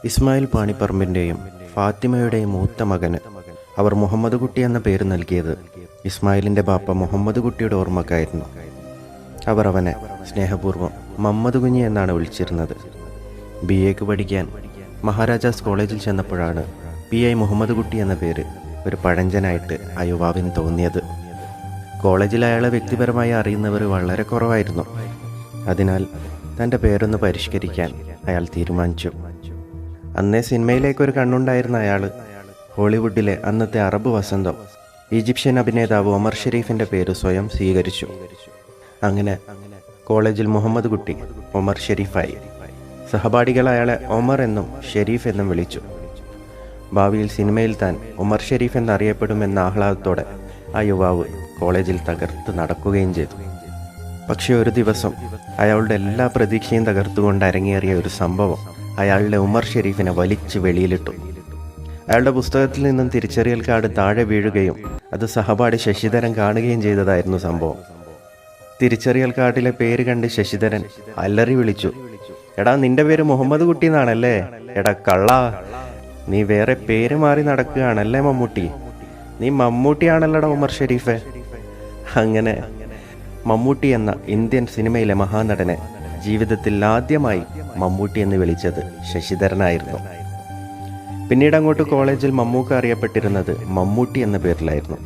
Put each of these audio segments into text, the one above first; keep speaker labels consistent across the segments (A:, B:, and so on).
A: ഇസ്മായിൽ പാണിപ്പറമ്പിൻ്റെയും ഫാത്തിമയുടെയും മൂത്ത മകന് അവർ മുഹമ്മദ് കുട്ടി എന്ന പേര് നൽകിയത് ഇസ്മായിലിൻ്റെ ബാപ്പ മുഹമ്മദ് കുട്ടിയുടെ ഓർമ്മക്കായിരുന്നു. അവർ അവനെ സ്നേഹപൂർവ്വം മമ്മദ് കുഞ്ഞി എന്നാണ് വിളിച്ചിരുന്നത്. BA പഠിക്കാൻ മഹാരാജാസ് കോളേജിൽ ചെന്നപ്പോഴാണ് PI മുഹമ്മദ് കുട്ടി എന്ന പേര് ഒരു പഴഞ്ചനായിട്ട് ആ യുവാവിന് തോന്നിയത്. കോളേജിൽ അയാളെ വ്യക്തിപരമായി അറിയുന്നവർ വളരെ കുറവായിരുന്നു. അതിനാൽ തൻ്റെ പേരൊന്ന് പരിഷ്കരിക്കാൻ അയാൾ തീരുമാനിച്ചു. അന്നേ സിനിമയിലേക്കൊരു കണ്ണുണ്ടായിരുന്ന അയാൾ ഹോളിവുഡിലെ അന്നത്തെ അറബ് വസന്തം ഈജിപ്ഷ്യൻ അഭിനേതാവ് ഒമർ ഷെരീഫിൻ്റെ പേര് സ്വയം സ്വീകരിച്ചു. അങ്ങനെ കോളേജിൽ മുഹമ്മദ് കുട്ടി ഒമർ ഷെരീഫായി. സഹപാഠികൾ അയാളെ ഒമർ എന്നും ഷെരീഫ് എന്നും വിളിച്ചു. ഭാവിയിൽ സിനിമയിൽ താൻ ഒമർ ഷെരീഫ് എന്നറിയപ്പെടുമെന്ന ആഹ്ലാദത്തോടെ ആ യുവാവ് കോളേജിൽ തകർത്ത് നടക്കുകയും ചെയ്തു. പക്ഷേ ഒരു ദിവസം അയാളുടെ എല്ലാ പ്രതീക്ഷയും തകർത്തുകൊണ്ട് അരങ്ങേറിയ ഒരു സംഭവം അയാളുടെ ഉമർ ഷെരീഫിനെ വലിച്ച് വെളിയിലിട്ടു. അയാളുടെ പുസ്തകത്തിൽ നിന്നും തിരിച്ചറിയൽ കാർഡ് താഴെ വീഴുകയും അത് സഹപാഠി ശശിധരൻ കാണുകയും ചെയ്തതായിരുന്നു സംഭവം. തിരിച്ചറിയൽ കാർഡിലെ പേര് കണ്ട് ശശിധരൻ അലറി വിളിച്ചു, എടാ നിന്റെ പേര് മുഹമ്മദ് കുട്ടി എന്നാണല്ലേ? എടാ കള്ളാ, നീ വേറെ പേര് മാറി നടക്കുകയാണല്ലേ മമ്മൂട്ടി? നീ മമ്മൂട്ടിയാണല്ലടാ ഉമർ ഷെരീഫ്. അങ്ങനെ മമ്മൂട്ടി എന്ന ഇന്ത്യൻ സിനിമയിലെ മഹാനടനെ ജീവിതത്തിൽ ആദ്യമായി മമ്മൂട്ടി എന്ന് വിളിച്ചത് ശശിധരനായിരുന്നു. പിന്നീട് അങ്ങോട്ട് കോളേജിൽ മമ്മൂക്ക അറിയപ്പെട്ടിരുന്നത് മമ്മൂട്ടി എന്ന പേരിലായിരുന്നു.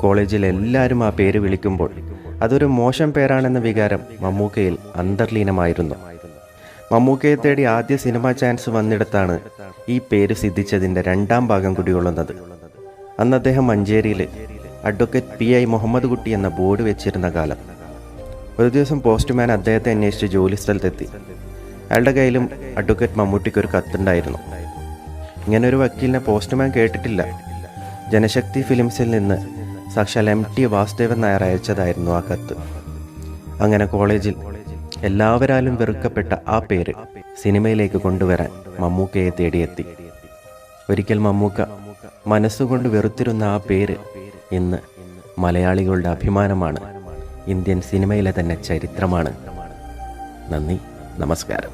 A: കോളേജിൽ എല്ലാവരും ആ പേര് വിളിക്കുമ്പോൾ അതൊരു മോശം പേരാണെന്ന വികാരം മമ്മൂക്കയിൽ അന്തർലീനമായിരുന്നു. മമ്മൂക്കയെ തേടി ആദ്യ സിനിമാ ചാൻസ് വന്നിടത്താണ് ഈ പേര് സിദ്ധിച്ചതിൻ്റെ 2ാം ഭാഗം കുടികൊള്ളുന്നത്. അന്ന് അദ്ദേഹം മഞ്ചേരിയിൽ അഡ്വക്കേറ്റ് PI മുഹമ്മദ് കുട്ടി എന്ന ബോർഡ് വെച്ചിരുന്ന കാലം. ഒരു ദിവസം പോസ്റ്റ്മാൻ അദ്ദേഹത്തെ അന്വേഷിച്ച് ജോലി സ്ഥലത്തെത്തി. അയാളുടെ കയ്യിലും അഡ്വക്കേറ്റ് മമ്മൂട്ടിക്കൊരു കത്തുണ്ടായിരുന്നു. ഇങ്ങനെ ഒരു വക്കീലിനെ പോസ്റ്റ്മാൻ കേട്ടിട്ടില്ല. ജനശക്തി ഫിലിംസിൽ നിന്ന് സാക്ഷാൽ MT വാസുദേവൻ നായർ അയച്ചതായിരുന്നു ആ കത്ത്. അങ്ങനെ കോളേജിൽ എല്ലാവരാലും വെറുക്കപ്പെട്ട ആ പേര് സിനിമയിലേക്ക് കൊണ്ടുവരാൻ മമ്മൂക്കയെ തേടിയെത്തി. ഒരിക്കൽ മമ്മൂക്ക മനസ്സുകൊണ്ട് വെറുത്തിരുന്ന ആ പേര് ഇന്ന് മലയാളികളുടെ അഭിമാനമാണ്, ഇന്ത്യൻ സിനിമയിലെ തന്നെ ചരിത്രമാണ്. നന്ദി, നമസ്കാരം.